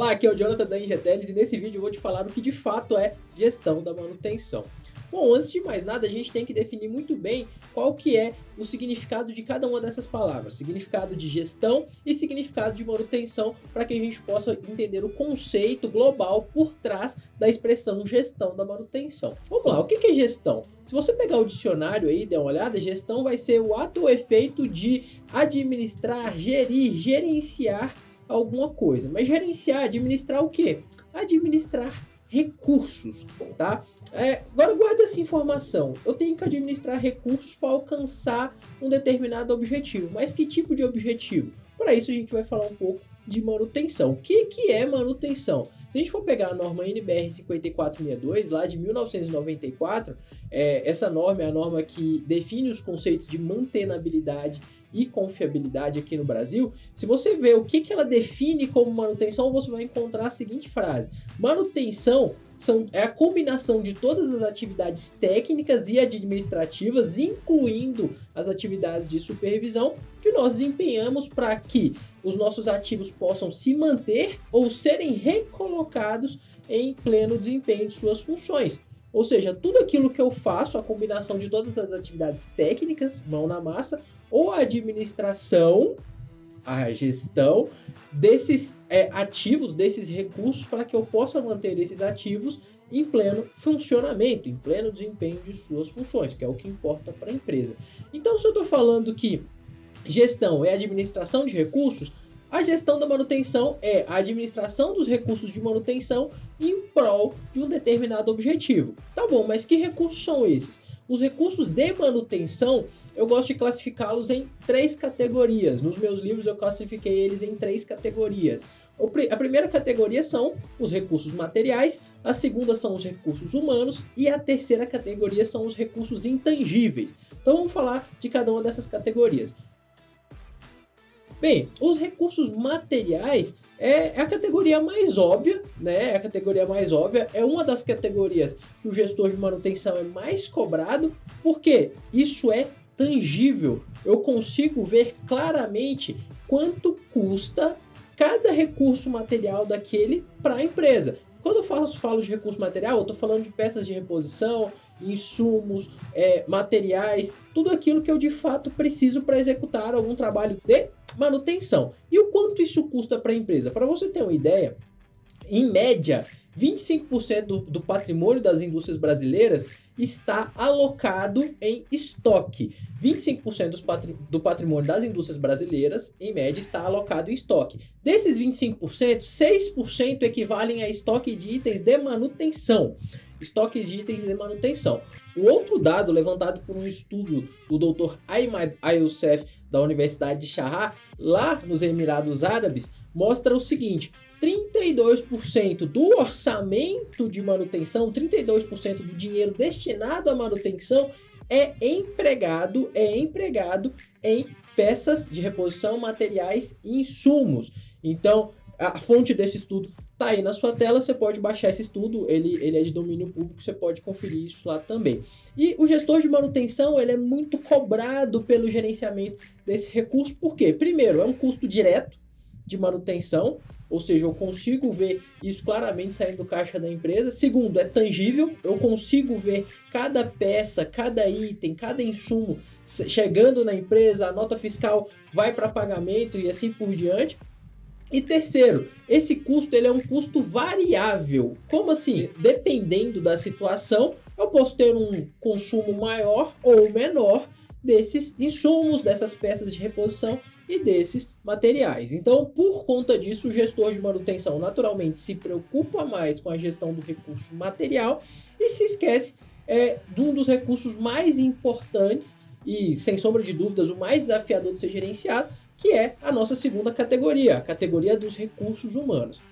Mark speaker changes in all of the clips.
Speaker 1: Olá, aqui é o Jonathan da Ingeteles e nesse vídeo eu vou te falar o que de fato é gestão da manutenção. Bom, antes de mais nada, a gente tem que definir muito bem qual que é o significado de cada uma dessas palavras. Significado de gestão e significado de manutenção, para que a gente possa entender o conceito global por trás da expressão gestão da manutenção. Vamos lá, o que é gestão? Se você pegar o dicionário aí e der uma olhada, gestão vai ser o ato ou efeito de administrar, gerir, gerenciar alguma coisa. Mas gerenciar, administrar o quê? Administrar recursos, tá? Agora guarda essa informação. Eu tenho que administrar recursos para alcançar um determinado objetivo. Mas que tipo de objetivo? Para isso a gente vai falar um pouco de manutenção. O que é manutenção? Se a gente for pegar a norma NBR 5462, lá de 1994, essa norma é a norma que define os conceitos de mantenabilidade e confiabilidade aqui no Brasil. Se você ver o que ela define como manutenção, você vai encontrar a seguinte frase: manutenção é a combinação de todas as atividades técnicas e administrativas, incluindo as atividades de supervisão, que nós desempenhamos para que os nossos ativos possam se manter ou serem recolocados em pleno desempenho de suas funções. Ou seja, tudo aquilo que eu faço, a combinação de todas as atividades técnicas, mão na massa, ou a administração, a gestão desses ativos, desses recursos, para que eu possa manter esses ativos em pleno funcionamento, em pleno desempenho de suas funções, que é o que importa para a empresa. Então, se eu estou falando que gestão é administração de recursos, a gestão da manutenção é a administração dos recursos de manutenção em prol de um determinado objetivo. Tá bom, mas que recursos são esses? Os recursos de manutenção, eu gosto de classificá-los em 3 categorias. Nos meus livros eu classifiquei eles em 3 categorias. A primeira categoria são os recursos materiais, a segunda são os recursos humanos e a terceira categoria são os recursos intangíveis. Então vamos falar de cada uma dessas categorias. Bem, os recursos materiais é a categoria mais óbvia, né? É a categoria mais óbvia, é uma das categorias que o gestor de manutenção é mais cobrado, porque isso é tangível. Eu consigo ver claramente quanto custa cada recurso material daquele para a empresa. Quando eu falo de recurso material, eu estou falando de peças de reposição, insumos, materiais, tudo aquilo que eu de fato preciso para executar algum trabalho de manutenção. E o quanto isso custa para a empresa? Para você ter uma ideia, em média, 25% do patrimônio das indústrias brasileiras está alocado em estoque. 25% do patrimônio das indústrias brasileiras, em média, está alocado em estoque. Desses 25%, 6% equivalem a estoque de itens de manutenção. Estoques de itens de manutenção. Um outro dado levantado por um estudo do Dr. Ayman Al-Youssef, da Universidade de Sharjah, lá nos Emirados Árabes, mostra o seguinte: 32% do orçamento de manutenção, 32% do dinheiro destinado à manutenção é empregado em peças de reposição, materiais e insumos. Então, a fonte desse estudo tá aí na sua tela, você pode baixar esse estudo, ele é de domínio público, você pode conferir isso lá também. E o gestor de manutenção, ele é muito cobrado pelo gerenciamento desse recurso, por quê? Primeiro, é um custo direto de manutenção, ou seja, eu consigo ver isso claramente saindo do caixa da empresa. Segundo, é tangível, eu consigo ver cada peça, cada item, cada insumo chegando na empresa, a nota fiscal vai para pagamento e assim por diante. E terceiro, esse custo ele é um custo variável. Como assim? Dependendo da situação, eu posso ter um consumo maior ou menor desses insumos, dessas peças de reposição e desses materiais. Então, por conta disso, o gestor de manutenção naturalmente se preocupa mais com a gestão do recurso material e se esquece de um dos recursos mais importantes e, sem sombra de dúvidas, o mais desafiador de ser gerenciado, que é a nossa segunda categoria, a categoria dos recursos humanos.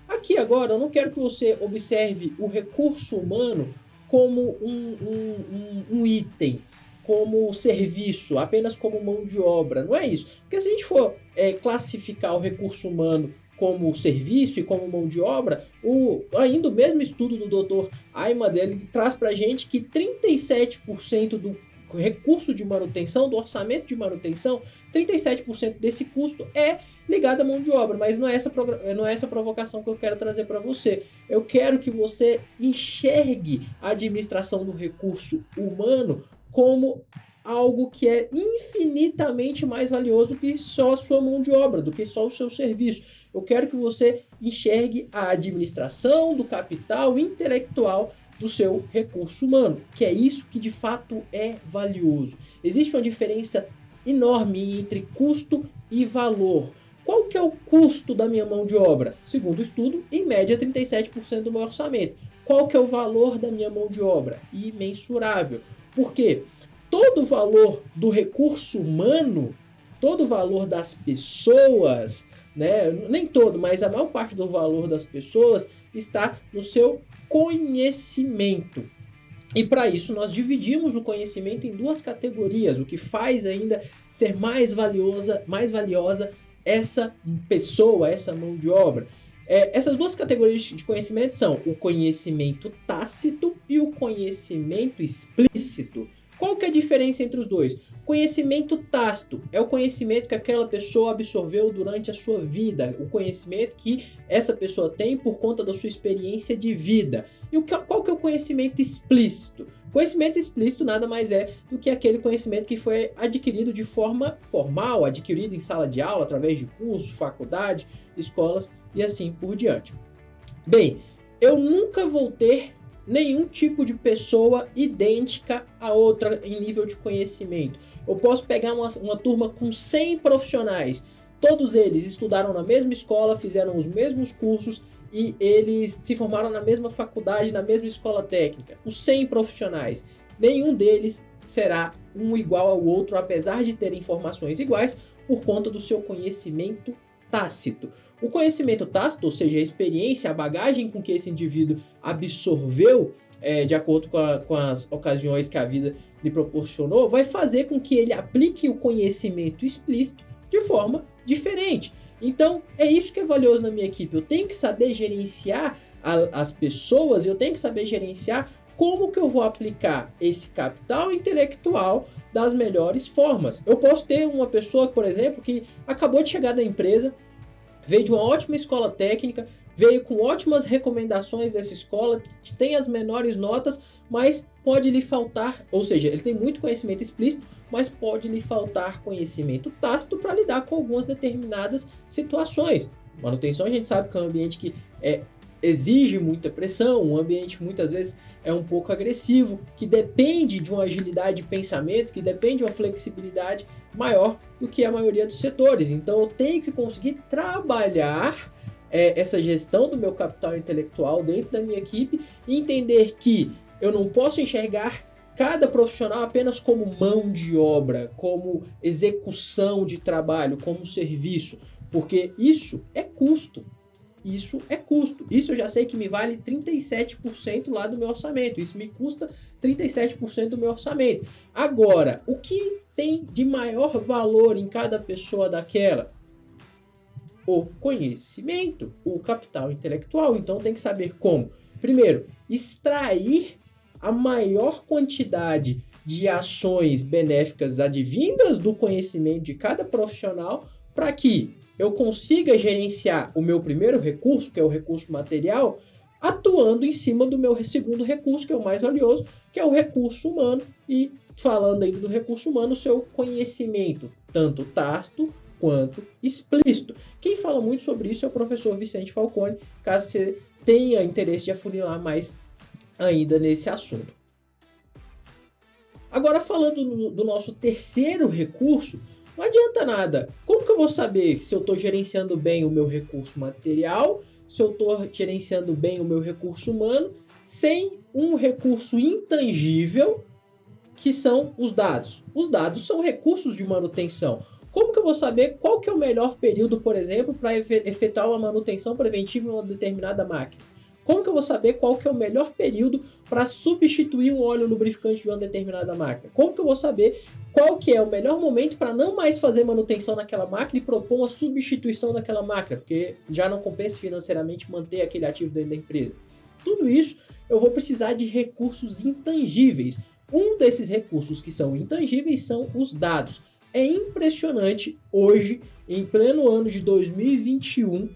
Speaker 1: Aqui agora eu não quero que você observe o recurso humano como um item, como serviço, apenas como mão de obra. Não é isso. Porque se a gente for classificar o recurso humano como serviço e como mão de obra, ainda o mesmo estudo do Dr. Ayman, ele traz para a gente que 37% do recurso de manutenção, do orçamento de manutenção, 37% desse custo é ligado à mão de obra, mas não é essa provocação que eu quero trazer para você. Eu quero que você enxergue a administração do recurso humano como algo que é infinitamente mais valioso que só a sua mão de obra, do que só o seu serviço. Eu quero que você enxergue a administração do capital intelectual do seu recurso humano, que é isso que de fato é valioso. Existe uma diferença enorme entre custo e valor. Qual que é o custo da minha mão de obra? Segundo o estudo, em média 37% do meu orçamento. Qual que é o valor da minha mão de obra? Imensurável. Por quê? Todo o valor do recurso humano, todo o valor das pessoas, né? Nem todo, mas a maior parte do valor das pessoas está no seu conhecimento. E para isso nós dividimos o conhecimento em duas categorias, o que faz ainda ser mais valiosa essa pessoa, essa mão de obra. Essas duas categorias de conhecimento são o conhecimento tácito e o conhecimento explícito. Qual que é a diferença entre os dois? Conhecimento tácito é o conhecimento que aquela pessoa absorveu durante a sua vida, o conhecimento que essa pessoa tem por conta da sua experiência de vida. E qual que é o conhecimento explícito? Conhecimento explícito nada mais é do que aquele conhecimento que foi adquirido de forma formal, adquirido em sala de aula, através de curso, faculdade, escolas e assim por diante. Bem, eu nunca vou ter nenhum tipo de pessoa idêntica a outra em nível de conhecimento. Eu posso pegar uma turma com 100 profissionais, todos eles estudaram na mesma escola, fizeram os mesmos cursos e eles se formaram na mesma faculdade, na mesma escola técnica. Os 100 profissionais, nenhum deles será um igual ao outro, apesar de terem informações iguais, por conta do seu conhecimento tácito. O conhecimento tácito, ou seja, a experiência, a bagagem com que esse indivíduo absorveu, de acordo com as ocasiões que a vida lhe proporcionou, vai fazer com que ele aplique o conhecimento explícito de forma diferente. Então, é isso que é valioso na minha equipe. Eu tenho que saber gerenciar as pessoas, eu tenho que saber gerenciar como que eu vou aplicar esse capital intelectual das melhores formas. Eu posso ter uma pessoa, por exemplo, que acabou de chegar da empresa, veio de uma ótima escola técnica, veio com ótimas recomendações dessa escola, tem as menores notas, mas pode lhe faltar, ou seja, ele tem muito conhecimento explícito, mas pode lhe faltar conhecimento tácito para lidar com algumas determinadas situações. Manutenção, a gente sabe que é um ambiente que exige muita pressão, um ambiente muitas vezes é um pouco agressivo, que depende de uma agilidade de pensamento, que depende de uma flexibilidade maior do que a maioria dos setores. Então eu tenho que conseguir trabalhar essa gestão do meu capital intelectual dentro da minha equipe e entender que eu não posso enxergar cada profissional apenas como mão de obra, como execução de trabalho, como serviço, porque isso é custo. Isso é custo. Isso eu já sei que me vale 37% lá do meu orçamento. Isso me custa 37% do meu orçamento. Agora, o que tem de maior valor em cada pessoa daquela? O conhecimento, o capital intelectual. Então tem que saber como. Primeiro, extrair a maior quantidade de ações benéficas advindas do conhecimento de cada profissional para que eu consiga gerenciar o meu primeiro recurso, que é o recurso material, atuando em cima do meu segundo recurso, que é o mais valioso, que é o recurso humano. E falando ainda do recurso humano, o seu conhecimento, tanto tácito quanto explícito. Quem fala muito sobre isso é o professor Vicente Falcone, caso você tenha interesse de afunilar mais ainda nesse assunto. Agora, falando do nosso terceiro recurso, não adianta nada. Como que eu vou saber se eu estou gerenciando bem o meu recurso material, se eu estou gerenciando bem o meu recurso humano, sem um recurso intangível, que são os dados? Os dados são recursos de manutenção. Como que eu vou saber qual que é o melhor período, por exemplo, para efetuar uma manutenção preventiva em uma determinada máquina? Como que eu vou saber qual que é o melhor período para substituir um óleo lubrificante de uma determinada máquina? Como que eu vou saber qual que é o melhor momento para não mais fazer manutenção naquela máquina e propor uma substituição daquela máquina? Porque já não compensa financeiramente manter aquele ativo dentro da empresa. Tudo isso eu vou precisar de recursos intangíveis. Um desses recursos que são intangíveis são os dados. É impressionante hoje, em pleno ano de 2021,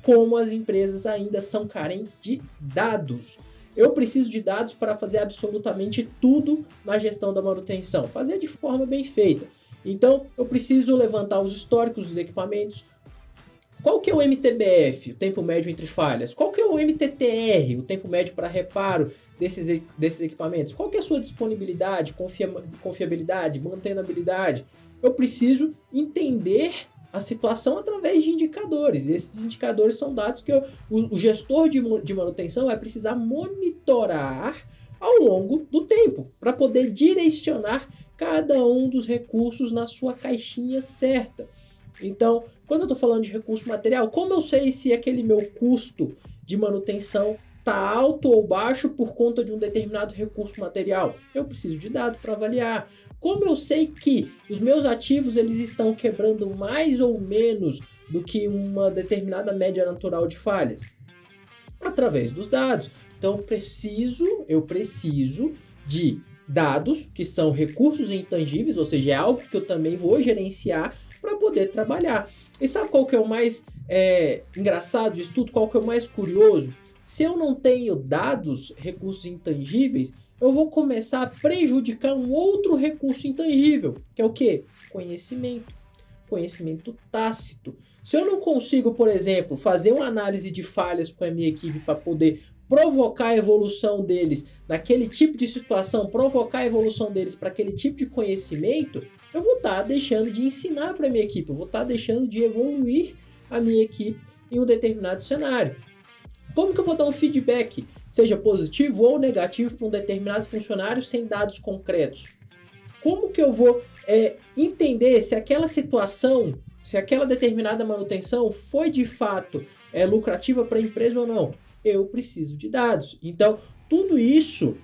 Speaker 1: como as empresas ainda são carentes de dados. Eu preciso de dados para fazer absolutamente tudo na gestão da manutenção, fazer de forma bem feita. Então, eu preciso levantar os históricos dos equipamentos. Qual que é o MTBF, o tempo médio entre falhas? Qual que é o MTTR, o tempo médio para reparo desses equipamentos? Qual que é a sua disponibilidade, confiabilidade, mantenabilidade? Eu preciso entender a situação através de indicadores. Esses indicadores são dados que o gestor de manutenção vai precisar monitorar ao longo do tempo, para poder direcionar cada um dos recursos na sua caixinha certa. Então, quando eu estou falando de recurso material, como eu sei se aquele meu custo de manutenção está alto ou baixo por conta de um determinado recurso material? Eu preciso de dados para avaliar. Como eu sei que os meus ativos eles estão quebrando mais ou menos do que uma determinada média natural de falhas? Através dos dados. Então, eu preciso de dados, que são recursos intangíveis, ou seja, é algo que eu também vou gerenciar para poder trabalhar. E sabe qual que é o mais engraçado disso tudo? Qual que é o mais curioso? Se eu não tenho dados, recursos intangíveis, eu vou começar a prejudicar um outro recurso intangível, que é o quê? Conhecimento. Conhecimento tácito. Se eu não consigo, por exemplo, fazer uma análise de falhas com a minha equipe para poder provocar a evolução deles naquele tipo de situação, provocar a evolução deles para aquele tipo de conhecimento, eu vou estar deixando de ensinar para a minha equipe, eu vou estar deixando de evoluir a minha equipe em um determinado cenário. Como que eu vou dar um feedback, seja positivo ou negativo, para um determinado funcionário sem dados concretos? Como que eu vou entender se aquela situação, se aquela determinada manutenção foi de fato lucrativa para a empresa ou não? Eu preciso de dados. Então, tudo isso,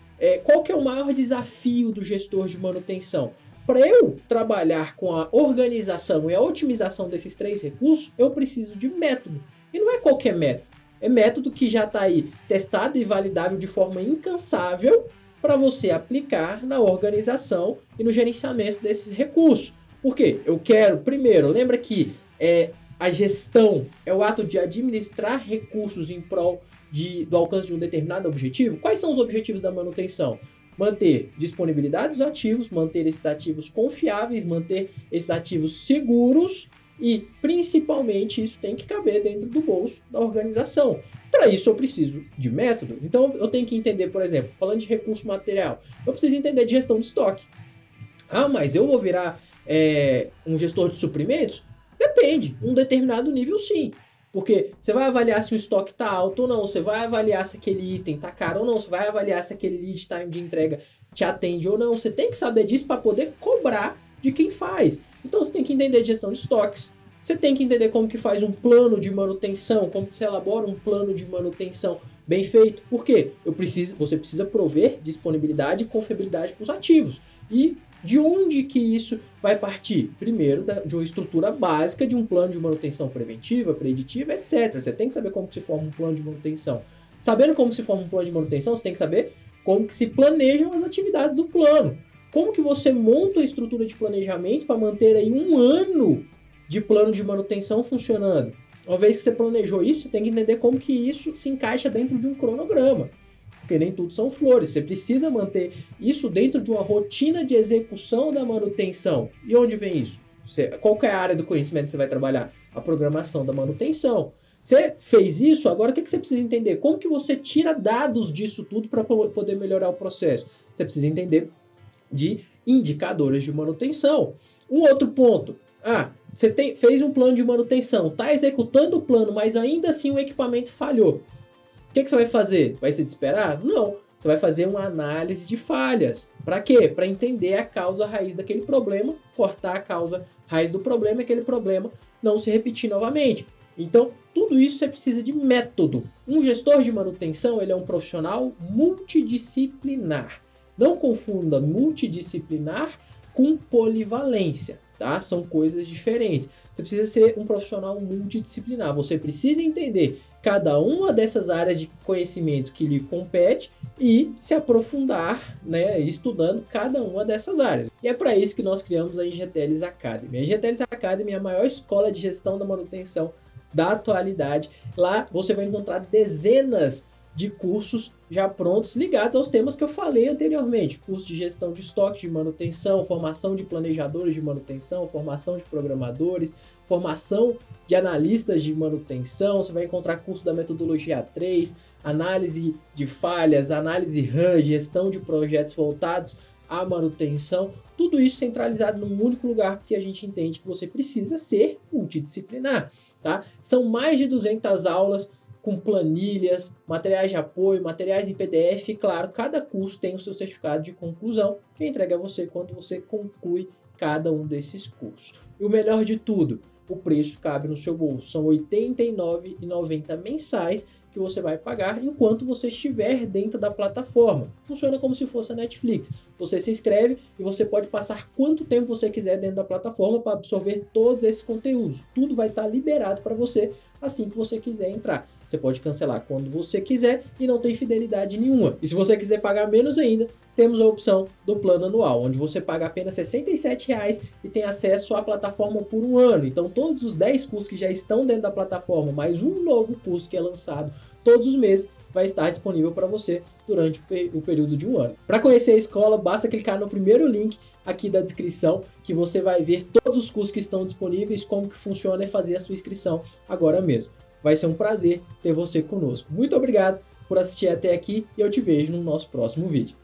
Speaker 1: qual que é o maior desafio do gestor de manutenção? Para eu trabalhar com a organização e a otimização desses 3 recursos, eu preciso de método. E não é qualquer método. É método que já está aí testado e validável de forma incansável para você aplicar na organização e no gerenciamento desses recursos. Por quê? Eu quero, primeiro, lembra que a gestão é o ato de administrar recursos em prol do alcance de um determinado objetivo. Quais são os objetivos da manutenção? Manter disponibilidade dos ativos, manter esses ativos confiáveis, manter esses ativos seguros e, principalmente, isso tem que caber dentro do bolso da organização. Para isso, eu preciso de método. Então, eu tenho que entender, por exemplo, falando de recurso material, eu preciso entender de gestão de estoque. Ah, mas eu vou virar um gestor de suprimentos? Depende, um determinado nível sim. Porque você vai avaliar se o estoque está alto ou não, você vai avaliar se aquele item está caro ou não, você vai avaliar se aquele lead time de entrega te atende ou não. Você tem que saber disso para poder cobrar de quem faz. Então você tem que entender de gestão de estoques, você tem que entender como que faz um plano de manutenção, como que você elabora um plano de manutenção bem feito. Por quê? Você precisa prover disponibilidade e confiabilidade para os ativos. E de onde que isso vai partir? Primeiro, de uma estrutura básica de um plano de manutenção preventiva, preditiva, etc. Você tem que saber como que se forma um plano de manutenção. Sabendo como se forma um plano de manutenção, você tem que saber como que se planejam as atividades do plano. Como que você monta a estrutura de planejamento para manter aí 1 ano de plano de manutenção funcionando? Uma vez que você planejou isso, você tem que entender como que isso se encaixa dentro de um cronograma. Porque nem tudo são flores, você precisa manter isso dentro de uma rotina de execução da manutenção. E onde vem isso? Qual que é a área do conhecimento que você vai trabalhar? A programação da manutenção. Você fez isso, agora o que você precisa entender? Como que você tira dados disso tudo para poder melhorar o processo? Você precisa entender de indicadores de manutenção. Um outro ponto, você fez um plano de manutenção, está executando o plano, mas ainda assim o equipamento falhou. O que você vai fazer? Vai se desesperar? Não. Você vai fazer uma análise de falhas. Para quê? Para entender a causa raiz daquele problema, cortar a causa raiz do problema e aquele problema não se repetir novamente. Então, tudo isso você precisa de método. Um gestor de manutenção, ele é um profissional multidisciplinar. Não confunda multidisciplinar com polivalência. tá? São coisas diferentes. Você precisa ser um profissional multidisciplinar. Você precisa entender cada uma dessas áreas de conhecimento que lhe compete e se aprofundar, né, estudando cada uma dessas áreas. E é para isso que nós criamos a Ingeteles Academy. A Ingeteles Academy é a maior escola de gestão da manutenção da atualidade. Lá você vai encontrar dezenas de cursos já prontos ligados aos temas que eu falei anteriormente. Curso de gestão de estoque, de manutenção, formação de planejadores de manutenção, formação de programadores, formação de analistas de manutenção. Você vai encontrar curso da metodologia A3, análise de falhas, análise RAM, gestão de projetos voltados à manutenção. Tudo isso centralizado num único lugar, porque a gente entende que você precisa ser multidisciplinar, tá? São mais de 200 aulas com planilhas, materiais de apoio, materiais em PDF, e claro, cada curso tem o seu certificado de conclusão, que entrega a você quando você conclui cada um desses cursos. E o melhor de tudo, o preço cabe no seu bolso, são R$ 89,90 mensais que você vai pagar enquanto você estiver dentro da plataforma. Funciona como se fosse a Netflix. Você se inscreve e você pode passar quanto tempo você quiser dentro da plataforma para absorver todos esses conteúdos. Tudo vai estar liberado para você assim que você quiser entrar. Você pode cancelar quando você quiser e não tem fidelidade nenhuma. E se você quiser pagar menos ainda, temos a opção do plano anual, onde você paga apenas R$ 67,00 e tem acesso à plataforma por um ano. Então todos os 10 cursos que já estão dentro da plataforma, mais um novo curso que é lançado todos os meses, vai estar disponível para você durante o período de um ano. Para conhecer a escola, basta clicar no primeiro link aqui da descrição, que você vai ver todos os cursos que estão disponíveis, como que funciona e fazer a sua inscrição agora mesmo. Vai ser um prazer ter você conosco. Muito obrigado por assistir até aqui e eu te vejo no nosso próximo vídeo.